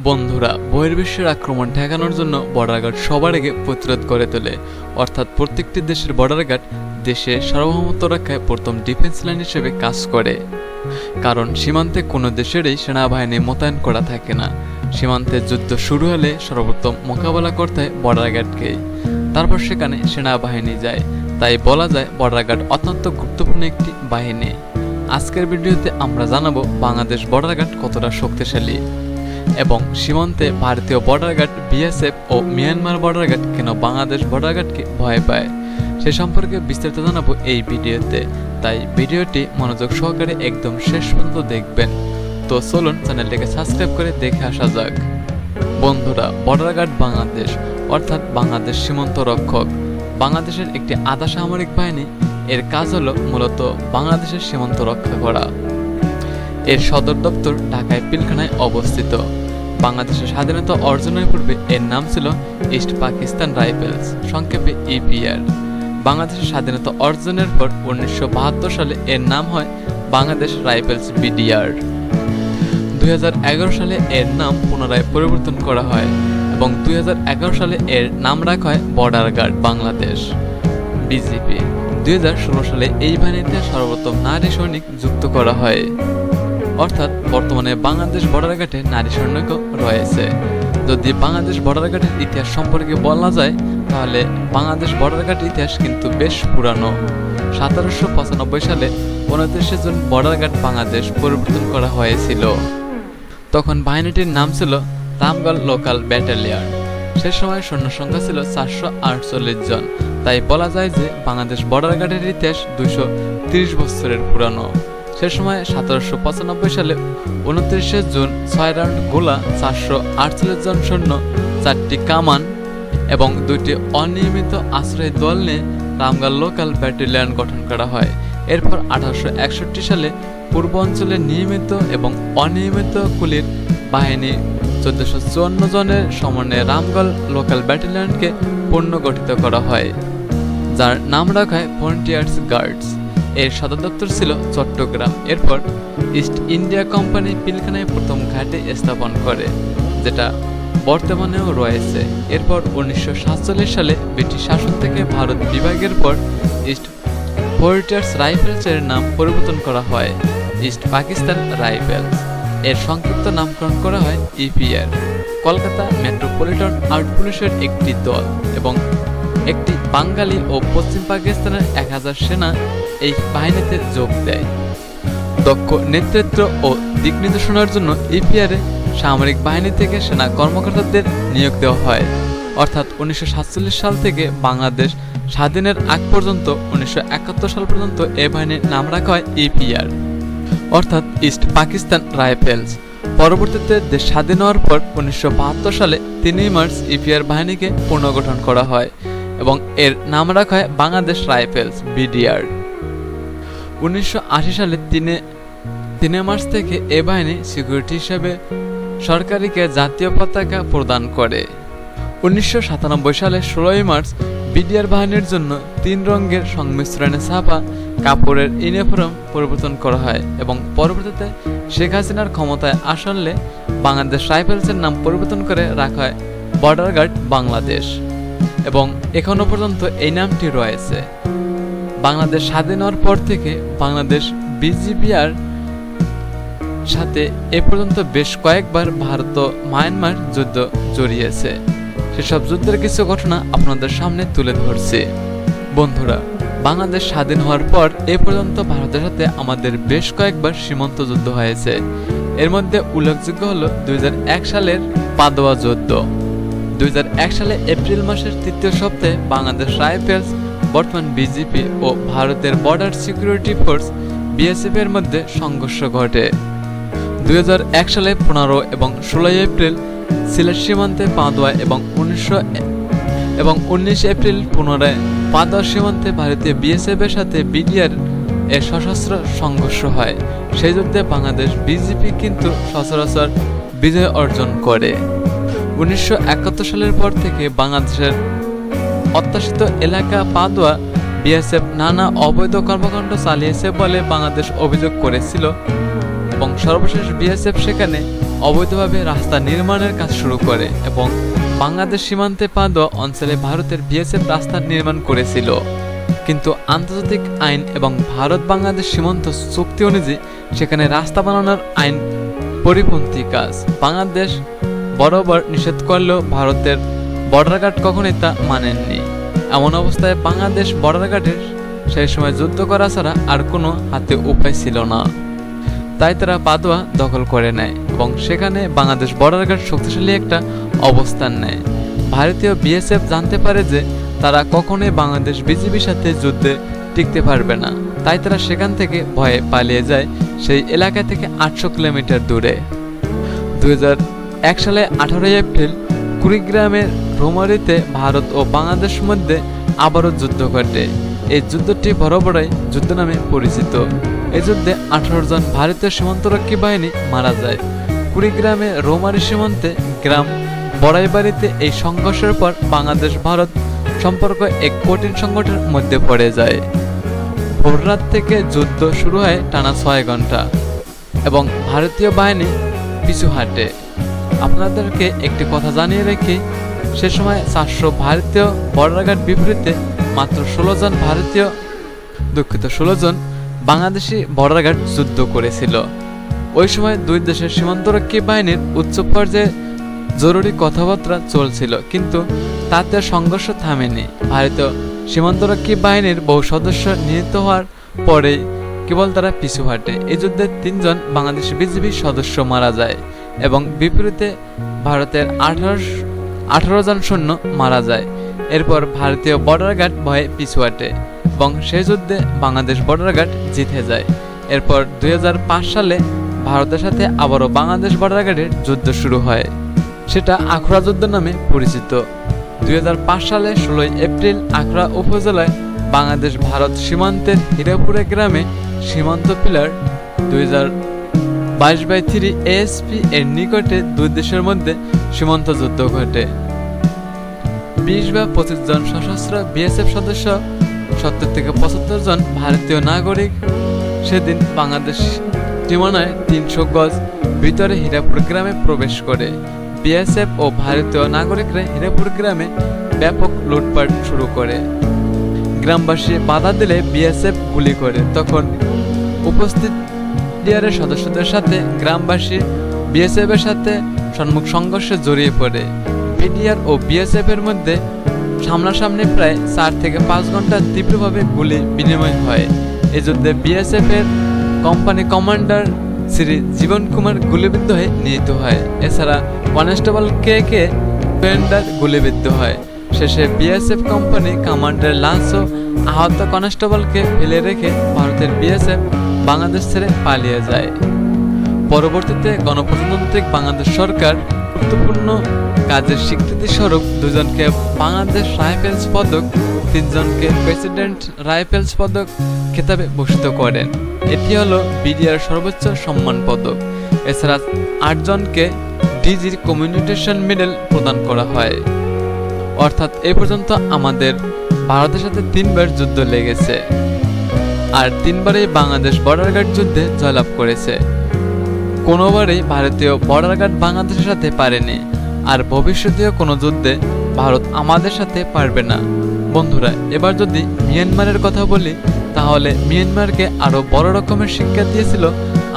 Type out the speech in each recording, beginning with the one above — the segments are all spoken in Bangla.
বন্ধুরা, বহির্বিশ্বের আক্রমণ ঠেকানোর জন্য বর্ডার গার্ড সবার আগে প্রতিরোধ করে তোলে। অর্থাৎ প্রত্যেকটি দেশের বর্ডার গার্ড দেশের সার্বভৌমত্ব রক্ষায় প্রথম ডিফেন্স লাইন হিসেবে কাজ করে। কারণ সীমান্তে কোনো দেশেরই সেনাবাহিনী মোতায়েন করা থাকে না। সীমান্তে যুদ্ধ শুরু হলে সর্বপ্রথম মোকাবেলা করতে হয় বর্ডার গার্ডকেই, তারপর সেখানে সেনাবাহিনী যায়। তাই বলা যায় বর্ডার গার্ড অত্যন্ত গুরুত্বপূর্ণ একটি বাহিনী। আজকের ভিডিওতে আমরা জানাবো বাংলাদেশ বর্ডার গার্ড কতটা শক্তিশালী এবং সীমান্তে ভারতীয় বর্ডার গার্ড বিএসএফ ও মিয়ানমার বর্ডার গার্ড কেন বাংলাদেশ বর্ডার গার্ডকে ভয় পায় সে সম্পর্কে বিস্তারিত জানাবো এই ভিডিওতে। তাই ভিডিওটি মনোযোগ সহকারে একদম শেষ পর্যন্ত দেখবেন। তো চলুন চ্যানেলটিকে সাবস্ক্রাইব করে দেখে আসা যাক। বন্ধুরা, বর্ডার গার্ড বাংলাদেশ অর্থাৎ বাংলাদেশ সীমান্ত রক্ষক বাংলাদেশের একটি আধা সামরিক বাহিনী। এর কাজ হলো মূলত বাংলাদেশের সীমান্ত রক্ষা করা। এর সদর দপ্তর ঢাকায় পিলখানায় অবস্থিত। বাংলাদেশের স্বাধীনতা অর্জনের পূর্বে এর নাম ছিল ইস্ট পাকিস্তান রাইফেলস, সংক্ষেপে ইপিআর। বাংলাদেশের স্বাধীনতা অর্জনের পর 1972 সালে এর নাম হয় বাংলাদেশ রাইফেলস বিডিআর। 2011 সালে এর নাম পুনরায় পরিবর্তন করা হয় এবং 2011 সালে এর নাম রাখা হয় বর্ডার গার্ড বাংলাদেশ বিজিপি। 2016 সালে এই বাহিনীতে সর্বপ্রথম নারী সৈনিক যুক্ত করা হয়। অর্থাৎ বর্তমানে বাংলাদেশ বর্ডার গার্ডে নারী সৈনিকও রয়েছে। যদি বাংলাদেশ বর্ডার গার্ডের ইতিহাস সম্পর্কে বলা যায় তাহলে বাংলাদেশ বর্ডার গার্ডের ইতিহাস কিন্তু বেশ পুরানো। 1795 সালে 29 জুন বর্ডার গার্ড বাংলাদেশ পরিবর্তন করা হয়েছিল। তখন বাহিনীটির নাম ছিল রামগড় লোকাল ব্যাটালিয়ন। সে সময় সৈন্য সংখ্যা ছিল 448 জন। তাই বলা যায় যে বাংলাদেশ বর্ডার গার্ডের ইতিহাস 230 বছরের পুরানো। সে সময় 1795 সালে 29 জুন 6 রাউন্ড গোলা, 448 জন সৈন্য, 4টি কামান এবং 2টি অনিয়মিত আশ্রয় দল নিয়ে রামগড় লোকাল ব্যাটালিয়ন গঠন করা হয়। এরপর 1861 সালে পূর্ব অঞ্চলে নিয়মিত এবং অনিয়মিত কুলির বাহিনী 1454 জনের সমন্বয়ে রামগড় লোকাল ব্যাটালিয়নকে পুনর্গঠিত করা হয়, যার নাম রাখা হয় ফ্রন্টিয়ার্স গার্ডস। এর সদর দপ্তর ছিল চট্টগ্রাম। এরপর ইস্ট ইন্ডিয়া কোম্পানি পিলখানায় প্রথম ঘাঁটি স্থাপন করে, যেটা বর্তমানেও রয়েছে। এরপর 1947 সালে ব্রিটিশ শাসন থেকে ভারত বিভাগের পর ইস্ট ফ্রন্টিয়ার্স রাইফেলসের নাম পরিবর্তন করা হয় ইস্ট পাকিস্তান রাইফেলস। এর সংক্ষিপ্ত নামকরণ করা হয় ইপিআর। কলকাতা মেট্রোপলিটন আর্ট পুলিশের একটি দল এবং একটি বাঙালি ও পশ্চিম পাকিস্তানের 1000 সেনা এই বাহিনীতে যোগ দেয়। দক্ষ নেতৃত্ব ও দিক নির্দেশনার জন্য ইপিআরে সামরিক বাহিনী থেকে সেনা কর্মকর্তাদের নিয়োগ দেওয়া হয়। অর্থাৎ 1947 সাল থেকে বাংলাদেশ স্বাধীনের আগ পর্যন্ত 1971 সাল পর্যন্ত এ বাহিনীর নাম রাখা হয় ইপিআর, অর্থাৎ ইস্ট পাকিস্তান রাইফেলস। পরবর্তীতে দেশ স্বাধীন হওয়ার পর 1972 সালে 3 মার্চ ইপিআর বাহিনীকে পুনর্গঠন করা হয় এবং এর নাম রাখা হয় বাংলাদেশ রাইফেলস বিডিআর। 1980 সালে 3 মার্চ থেকে এ বাহিনী সিকিউরিটি হিসেবে সরকারিকে জাতীয় পতাকা প্রদান করে। 1997 সালে 16 মার্চ বিডিআর বাহিনীর জন্য 3 রঙের সংমিশ্রণে ছাপা কাপড়ের ইউনিফর্ম পরিবর্তন করা হয় এবং পরবর্তীতে শেখ হাসিনার ক্ষমতায় আসলে বাংলাদেশ রাইফেলসের নাম পরিবর্তন করে রাখা হয় বর্ডার গার্ড বাংলাদেশ এবং এখনো পর্যন্ত এই নামটি রয়েছে। বাংলাদেশ স্বাধীন হওয়ার পর থেকে বাংলাদেশ বিজিবিআর সাথে এ পর্যন্ত বেশ কয়েকবার ভারত ও মায়ানমার যুদ্ধ জড়িয়েছে। সেসব যুদ্ধের কিছু ঘটনা আপনাদের সামনে তুলে ধরছি। বন্ধুরা, বাংলাদেশ স্বাধীন হওয়ার পর এ পর্যন্ত ভারতের সাথে আমাদের বেশ কয়েকবার সীমান্ত যুদ্ধ হয়েছে। এর মধ্যে উল্লেখযোগ্য হল 2001 সালের পাদোয়া যুদ্ধ। 2001 সালে এপ্রিল মাসের 3য় সপ্তাহে বাংলাদেশ রাইফেলস, বর্তমান বিজিপি ও ভারতের বর্ডার সিকিউরিটি ফোর্স বিএসএফ এর মধ্যে সংঘর্ষ ঘটে। 2001 সালে 15 এবং 16 এপ্রিল সিলেট সীমান্তে পাদোয়া এবং 19 এপ্রিল পুনরায় পাদোয়া সীমান্তে ভারতীয় বিএসএফ এর সাথে বিডিআর এর সশস্ত্র সংঘর্ষ হয়। সেই যুদ্ধে বাংলাদেশ বিজিপি কিন্তু সচরাচর বিজয় অর্জন করে। 1971 সালের পর থেকে বাংলাদেশের অত্যাশিত এলাকা পাদোয়া বিএসএফ নানা অবৈধ কর্মকাণ্ড চালিয়েছে বলে বাংলাদেশ অভিযোগ করেছিল। এবং সর্বশেষ বিএসএফ সেখানে অবৈধভাবে রাস্তা নির্মাণের কাজ শুরু করে এবং বাংলাদেশ সীমান্তে পাদোয়া অঞ্চলে ভারতের বিএসএফ রাস্তা নির্মাণ করেছিল। কিন্তু আন্তর্জাতিক আইন এবং ভারত বাংলাদেশ সীমান্ত চুক্তি অনুযায়ী সেখানে রাস্তা বানানোর আইন পরিপন্থী কাজ। বাংলাদেশ বরাবর নিষেধ করলেও ভারতের বর্ডার গার্ড কখনোই তা মানেননি। এমন অবস্থায় বাংলাদেশ বর্ডার গার্ডের সেই সময় যুদ্ধ করা ছাড়া আর কোনো হাতে উপায় ছিল না। তাই তারা পাদোয়া দখল করে নেয় এবং সেখানে বাংলাদেশ বর্ডার গার্ড শক্তিশালী একটা অবস্থান নেয়। ভারতীয় বিএসএফ জানতে পারে যে তারা কখনোই বাংলাদেশ বিজিবির সাথে যুদ্ধে টিকতে পারবে না, তাই তারা সেখান থেকে ভয়ে পালিয়ে যায় সেই এলাকা থেকে 800 কিলোমিটার দূরে। 2001 সালে 18 এপ্রিল কুড়িগ্রামের রোমারিতে ভারত ও বাংলাদেশের মধ্যে আবারও যুদ্ধ ঘটে। এই যুদ্ধটি বরাবরই যুদ্ধ নামে পরিচিত। এই যুদ্ধে 18 জন ভারতীয় সীমান্তরক্ষী বাহিনী মারা যায়। কুড়িগ্রামে রোমারি সীমান্তে গ্রাম বড়াইবাড়িতে এই সংঘর্ষের পর বাংলাদেশ ভারত সম্পর্ক এক কঠিন সংকটের মধ্যে পড়ে যায়। ভোররাত থেকে যুদ্ধ শুরু হয় টানা 6 ঘন্টা এবং ভারতীয় বাহিনী পিছু হাঁটে। আপনাদেরকে একটি কথা জানিয়ে রেখে সে সময় 400 ভারতীয় বর্ডার গার্ড বিপরীতে মাত্র 16 জন বাংলাদেশি বর্ডার গার্ড যুদ্ধ করেছিল। ওই সময় দুই দেশের সীমান্তরক্ষী বাহিনীর উচ্চ পর্যায়ে জরুরি কথাবার্তা চলছিল, কিন্তু তাতে সংঘর্ষ থামেনি। ভারতীয় সীমান্তরক্ষী বাহিনীর বহু সদস্য নিহত হওয়ার পরে কেবল তারা পিছু হাঁটে। এই যুদ্ধে 3 জন বাংলাদেশি বিজিবি সদস্য মারা যায় এবং বিপরীতে ভারতের 18 জন সৈন্য মারা যায়। এরপর ভারতীয় বর্ডার গার্ড ভয়ে পিছু হাঁটে এবং সেই যুদ্ধে বাংলাদেশ বর্ডার গার্ড জিতে যায়। এরপর 2005 সালে ভারতের সাথে আবারও বাংলাদেশ বর্ডার গার্ডের যুদ্ধ শুরু হয়, সেটা আখড়া যুদ্ধ নামে পরিচিত। 2005 সালে 16 এপ্রিল আখড়া উপজেলায় বাংলাদেশ ভারত সীমান্তের হীরাপুরে গ্রামে সীমান্ত পিলার 2022/3 ASP এর নিকটে দুই দেশের মধ্যে সীমান্ত যুদ্ধ ঘটে। 20 বা 25 জন সশস্ত্র বিএসএফ সদস্য 70 থেকে 75 জন ভারতীয় নাগরিক সেদিন বাংলাদেশ সীমানায় 300 গজ ভিতরে হীরাপুর গ্রামে প্রবেশ করে। বিএসএফ ও ভারতীয় নাগরিকরা হীরাপুর গ্রামে ব্যাপক লুটপাট শুরু করে। গ্রামবাসী বাধা দিলে বিএসএফ গুলি করে। তখন উপস্থিত বিডিআরের সদস্যদের সাথে গ্রামবাসী বিএসএফ এর সাথে সম্মুখ সংঘর্ষে জড়িয়ে পড়ে। বিডিআর ও বিএসএফ এর মধ্যে সামনাসামনি প্রায় 4 থেকে 5 ঘন্টা তীব্রভাবে গুলি বিনিময় হয়। এই যুদ্ধে বিএসএফ এর কোম্পানি কমান্ডার শ্রী জীবন কুমার গুলিবিদ্ধ হয়ে নিহত হয়। এছাড়া কনস্টেবল কে গুলিবিদ্ধ হয়। শেষে বিএসএফ কোম্পানি কমান্ডার লাঞ্চও আহত কনস্টেবলকে ফেলে রেখে ভারতের বিএসএফ বাংলাদেশ ছেড়ে পালিয়ে যায়। পরবর্তীতে গণপ্রজাতন্ত্রিক বাংলাদেশ সরকার গুরুত্বপূর্ণ কাজের স্বীকৃতি স্বরূপ 2 জনকে বাংলাদেশ রাইফেলস পদক, 3 জনকে প্রেসিডেন্ট রাইফেলস পদক খেতাবে ভূষিত করেন। এটি হলো বিডিআর সর্বোচ্চ সম্মান পদক। এছাড়া 8 জনকে ডিজির কমিউনিকেশন মেডেল প্রদান করা হয়। অর্থাৎ এ পর্যন্ত আমাদের ভারতের সাথে 3 বার যুদ্ধ লেগেছে, আর 3 বারেই বাংলাদেশ বর্ডার গার্ড যুদ্ধে জয়লাভ করেছে। কোনোবারই ভারতীয় বর্ডার গার্ড বাংলাদেশের সাথে পারেনি, আর ভবিষ্যতেও কোনো যুদ্ধে ভারত আমাদের সাথে পারবে না। বন্ধুরা, এবার যদি মিয়ানমারের কথা বলি, তাহলে মিয়ানমারকে আরো বড় রকমের শিক্ষা দিয়েছিল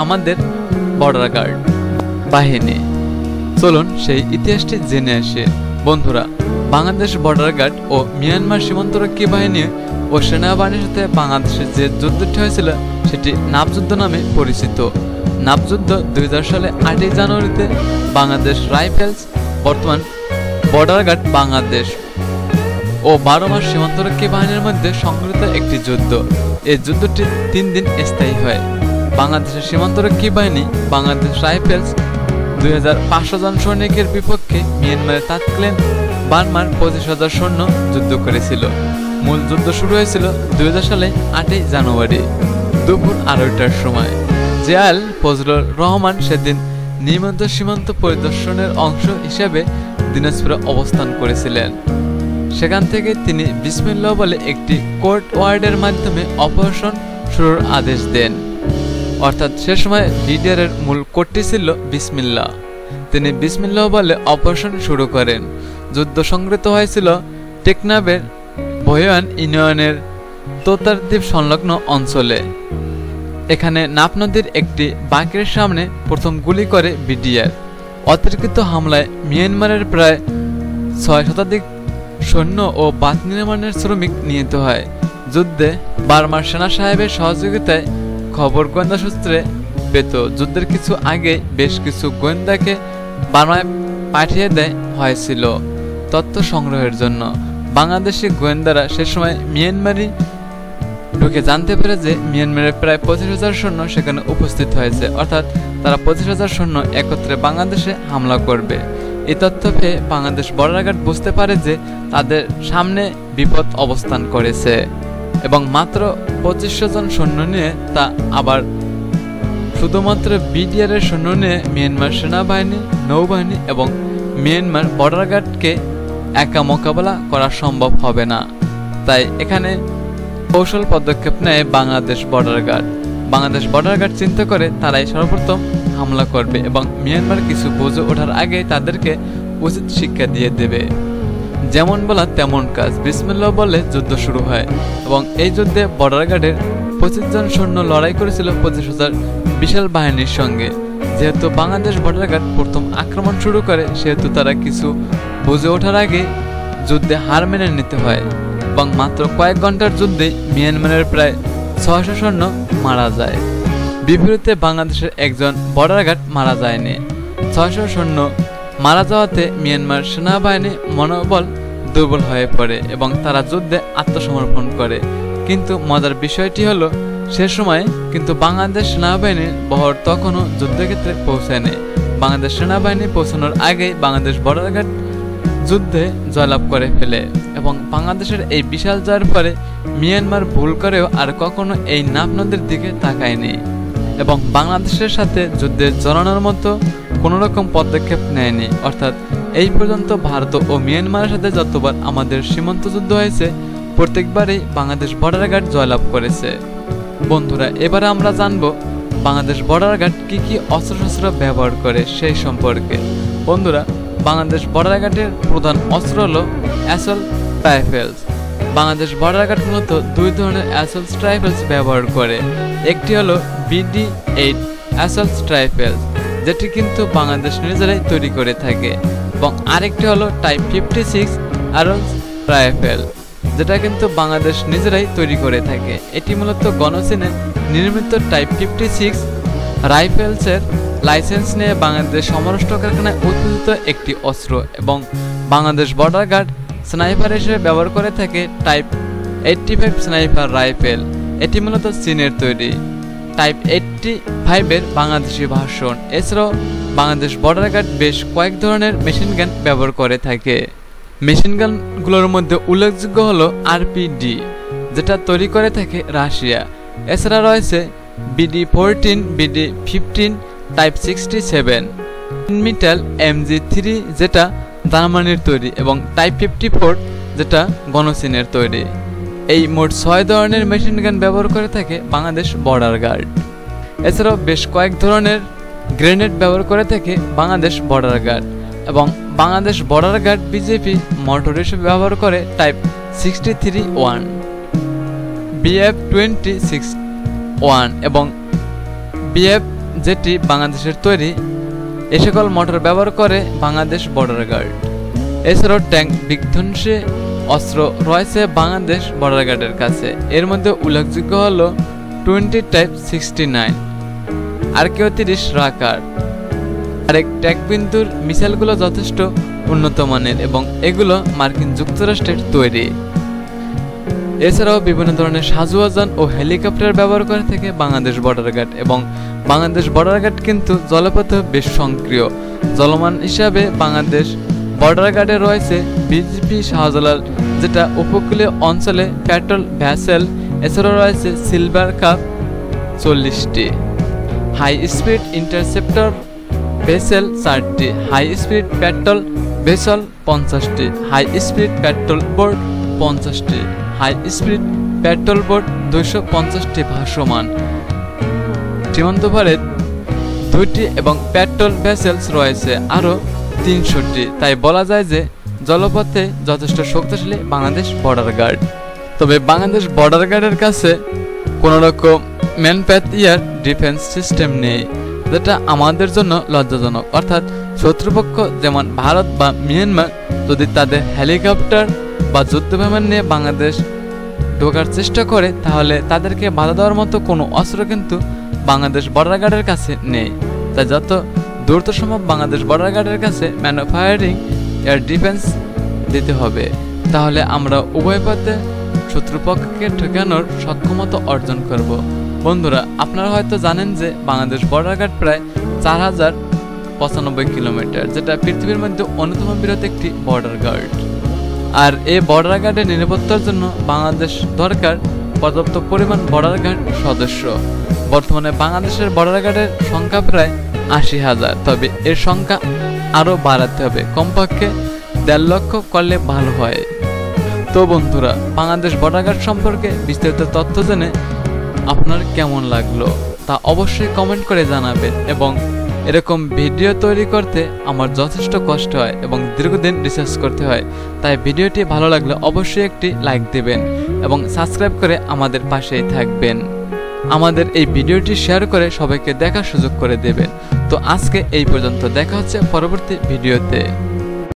আমাদের বর্ডার গার্ড বাহিনী। চলুন সেই ইতিহাসটি জেনে আসি। বন্ধুরা, বাংলাদেশ বর্ডার গার্ড ও মিয়ানমার সীমান্তরক্ষী বাহিনী ও সেনাবাহিনীর সাথে বাংলাদেশের যে যুদ্ধটি হয়েছিল সেটি নাব যুদ্ধ নামে পরিচিত। নাব যুদ্ধ 2000 সালে 8 জানুয়ারিতে বাংলাদেশ রাইফেলস, বর্তমান বর্ডার গার্ড বাংলাদেশ ও 12 মাস সীমান্তরক্ষী বাহিনীর মধ্যে সংঘটিত একটি যুদ্ধ। এই যুদ্ধটি 3 দিন স্থায়ী হয়। বাংলাদেশের সীমান্তরক্ষী বাহিনী বাংলাদেশ রাইফেলস 2500 জন সৈনিকের বিপক্ষে মিয়ানমারের তৎকালীন বার্মার 25,000 সৈন্য যুদ্ধ করেছিল। মূল যুদ্ধ শুরু হয়েছিল 2000 সালে 8 জানুয়ারি দুপুর 2:30টার সময়। জিয়াল ফজলুর রহমান সেদিন নিয়মিত সীমান্ত পরিদর্শনের অংশ হিসেবে দিনাজপুরে অবস্থান করেছিলেন। সেখান থেকে তিনি বিসমিল্লাহ বলে একটি কোর্ট ওয়ার্ডের মাধ্যমে অপারেশন শুরুর আদেশ দেন। অর্থাৎ সে সময় বিডিআরের মূল কোডটি ছিল বিসমিল্লাহ। তিনি বিসমিল্লাহ বলে অপারেশন শুরু করেন। যুদ্ধ সংঘটিত হয়েছিল টেকনাফের বয়ান ইউনিয়নের তোতার দ্বীপ সংলগ্ন অঞ্চলে। এখানে নাফ নদীর একটি বাঁকের সামনে প্রথম গুলি করে বিডিআর। অতিরিক্ত হামলায় মিয়ানমারের প্রায় 6 শতাধিক সৈন্য ও বাঁধ নির্মাণের শ্রমিক নিহত হয়। যুদ্ধে বার্মার সেনা সাহেবের সহযোগিতায় খবর গোয়েন্দা সূত্রে পেত যুদ্ধের কিছু আগে বেশ কিছু গোয়েন্দাকে বার্মায় পাঠিয়ে দেয় হয়েছিল তথ্য সংগ্রহের জন্য। বাংলাদেশি গোয়েন্দারা সে সময় মিয়ানমারি ঢুকে জানতে পারে যে মিয়ানমারের প্রায় 25,000 সৈন্য সেখানে উপস্থিত হয়েছে, অর্থাৎ তারা 25,000 সৈন্য একত্রে বাংলাদেশে হামলা করবে। এই তথ্য পেয়ে বাংলাদেশ বর্ডার গার্ড বুঝতে পারে যে তাদের সামনে বিপদ অবস্থান করেছে এবং মাত্র 2500 জন সৈন্য নিয়ে তা আবার শুধুমাত্র বিডিআরের সৈন্য নিয়ে মিয়ানমার সেনাবাহিনী, নৌবাহিনী এবং মিয়ানমার বর্ডার গার্ডকে একা মোকাবেলা করা সম্ভব হবে না। তাই এখানে কৌশল পদক্ষেপ নেয় Bangladesh border guard. Bangladesh border guard চিন্তা করে তারাই সর্বপ্রথম হামলা করবে এবং মিয়ানমার কিছু বুঝে ওঠার আগে তাদেরকে উচিত শিক্ষা দিয়ে দেবে। যেমন বলা তেমন কাজ, বিসমিল্লাহ বলে যুদ্ধ শুরু হয় এবং এই যুদ্ধে বর্ডার গার্ডের 25 জন সৈন্য লড়াই করেছিল 25,000 বিশাল বাহিনীর সঙ্গে। যেহেতু বাংলাদেশ বর্ডার গার্ড প্রথম আক্রমণ শুরু করে, সেহেতু তারা কিছু বুঝে ওঠার আগে যুদ্ধে হার মেনে নিতে হয় এবং মাত্র কয়েক ঘন্টার যুদ্ধে মিয়ানমারের প্রায় 600 সৈন্য মারা যায়। বিপরীতে বাংলাদেশের একজন বর্ডার গার্ড মারা যায়নি। 600 সৈন্য মারা যাওয়াতে মিয়ানমার সেনাবাহিনী মনোবল দুর্বল হয়ে পড়ে এবং তারা যুদ্ধে আত্মসমর্পণ করে। কিন্তু মজার বিষয়টি হলো সে সময় কিন্তু বাংলাদেশ সেনাবাহিনীর বহর তখনও যুদ্ধক্ষেত্রে পৌঁছায়নি। বাংলাদেশ সেনাবাহিনী পৌঁছানোর আগেই বাংলাদেশ বর্ডার গার্ড যুদ্ধে জয়লাভ করে ফেলে এবং বাংলাদেশের এই বিশাল জয়ের পরে মিয়ানমার ভুল করেও আর কখনো এই নাফ নদীর দিকে তাকায়নি এবং বাংলাদেশের সাথে যুদ্ধে জড়ানোর মতো কোনো রকম পদক্ষেপ নেয়নি। অর্থাৎ এই পর্যন্ত ভারত ও মিয়ানমারের সাথে যতবার আমাদের সীমান্ত যুদ্ধ হয়েছে প্রত্যেকবারই বাংলাদেশ বর্ডার গার্ড জয়লাভ করেছে। বন্ধুরা, এবারে আমরা জানবো বাংলাদেশ বর্ডার গার্ড কি কি অস্ত্রশস্ত্র ব্যবহার করে সেই সম্পর্কে। বন্ধুরা, বাংলাদেশ বর্ডার গার্ডের প্রধান অস্ত্র হলো assault rifles. Bangladesh border guard মূলত দুই ধরনের অ্যাসল্ট রাইফেলস ব্যবহার করে। একটি হলো BD-8 অ্যাসল্ট রাইফেলস, যেটি কিন্তু বাংলাদেশ নিজেরাই তৈরি করে থাকে, এবং আরেকটি হলো টাইপ 56 অ্যারোস রাইফেল, যেটা কিন্তু বাংলাদেশ নিজেরাই তৈরি করে থাকে। এটি মূলত গণচীনে নির্মিত টাইপ 56 রাইফেলসের লাইসেন্স নিয়ে বাংলাদেশ সমরাষ্ট্র কারখানায় উৎপাদিত একটি অস্ত্র এবং বাংলাদেশ বর্ডার গার্ড স্নাইপার হিসেবে ব্যবহার করে থাকে টাইপ 85 স্নাইপার রাইফেল। এটি মূলত চীনের তৈরি। টাইপ 85-এর বাংলাদেশি ভার্সন। এছাড়াও বাংলাদেশ বর্ডার গার্ড বেশ কয়েক ধরনের মেশিন গান ব্যবহার করে থাকে। মেশিন গানগুলোর মধ্যে উল্লেখযোগ্য হলো RPG, যেটা তৈরি করে থাকে রাশিয়া। এছাড়া রয়েছে BD-14, BD-15, টাইপ 67, মিটাল MG3, যেটা জার্মানির তৈরি, এবং টাইপ 54, যেটা গণচীনের তৈরি। এই মোট 6 ধরনের মেশিন গান ব্যবহার করে থাকে বাংলাদেশ বর্ডার গার্ড। এছাড়াও বেশ কয়েক ধরনের গ্রেনেড ব্যবহার করে থাকে বাংলাদেশ বর্ডার গার্ড, এবং Bangladesh border guard BJP motor হিসেবে ব্যবহার করে টাইপ 63-1, BF-20-61 এবং BF, যেটি বাংলাদেশের তৈরি। এ সকল মোটর ব্যবহার করে বাংলাদেশ বর্ডার গার্ড। এছাড়াও ট্যাঙ্ক বিধ্বংসী অস্ত্র রয়েছে বাংলাদেশ বর্ডার গার্ডের কাছে। এর মধ্যে উল্লেখযোগ্য হলো 20 টাইপ 69, RK-30 রাকার। আরেক ট্যাগ বিন্দুর মিসাইলগুলো যথেষ্ট উন্নত মানের এবং এগুলো মার্কিন যুক্তরাষ্ট্রের তৈরি। এছাড়াও বিভিন্ন ধরনের সাজুয়াজান ও হেলিকপ্টার ব্যবহার করে থাকে বাংলাদেশ বর্ডার গার্ড, এবং বাংলাদেশ বর্ডার গার্ড কিন্তু জলপথে বেশ সক্রিয়। জলমান হিসাবে বাংলাদেশ বর্ডার গার্ডে রয়েছে BGP শাহজালাল, যেটা উপকূলীয় অঞ্চলে প্যাট্রোল ভ্যাসেল। এছাড়াও রয়েছে সিলভার কাপ 40টি, হাই স্পিড ইন্টারসেপ্টর ভেসেল 4টি, হাই স্পিড পেট্রোল ভেসেল 50টি, হাই স্পিড পেট্রোল বোট 50টি, হাই স্পিড পেট্রোল বোট 250টি ভাসমান। সীমান্ত পারে 2টি এবং পেট্রোল ভেসেলস রয়েছে আরও 300টি। তাই বলা যায় যে জলপথে যথেষ্ট শক্তিশালী বাংলাদেশ বর্ডার গার্ড। তবে বাংলাদেশ বর্ডার গার্ডের কাছে কোনো রকম ম্যানপ্যাথ এয়ার ডিফেন্স সিস্টেম নেই, যেটা আমাদের জন্য লজ্জাজনক। অর্থাৎ শত্রুপক্ষ যেমন ভারত বা মিয়ানমার যদি তাদের হেলিকপ্টার বা যুদ্ধবিমান নিয়ে বাংলাদেশ ঢোকার চেষ্টা করে, তাহলে তাদেরকে বাধা দেওয়ার মতো কোনো অস্ত্র কিন্তু বাংলাদেশ বর্ডার গার্ডের কাছে নেই। তাই যত দ্রুত সম্ভব বাংলাদেশ বর্ডার গার্ডের কাছে ম্যানুফ্যাকচারিং এয়ার ডিফেন্স দিতে হবে। তাহলে আমরা উভয় পথে শত্রুপক্ষকে ঠেকানোর সক্ষমতা অর্জন করব। বন্ধুরা, আপনারা হয়তো জানেন যে বাংলাদেশ বর্ডার গার্ড প্রায় 4095 কিলোমিটার, যেটা পৃথিবীর মধ্যে অন্যতম বৃহৎ একটি বর্ডার গার্ড। আর এই বর্ডার গার্ডের নিরাপত্তার জন্য বাংলাদেশ দরকার পর্যাপ্ত পরিমাণ বর্ডার গার্ড সদস্য। বর্তমানে বাংলাদেশের বর্ডার গার্ডের সংখ্যা প্রায় 80,000, তবে এর সংখ্যা আরও বাড়াতে হবে, কমপক্ষে 1.5 লক্ষ করলে ভালো হয়। তো বন্ধুরা, বাংলাদেশ বর্ডার গার্ড সম্পর্কে বিস্তারিত তথ্য জেনে আপনার কেমন লাগলো তা অবশ্যই কমেন্ট করে জানাবেন। এবং এরকম ভিডিও তৈরি করতে আমার যথেষ্ট কষ্ট হয় এবং দীর্ঘদিন রিসার্চ করতে হয়। তাই ভিডিওটি ভালো লাগলে অবশ্যই একটি লাইক দেবেন এবং সাবস্ক্রাইব করে আমাদের পাশেই থাকবেন। আমাদের এই ভিডিওটি শেয়ার করে সবাইকে দেখার সুযোগ করে দেবেন। তো আজকে এই পর্যন্ত, দেখা হচ্ছে পরবর্তী ভিডিওতে।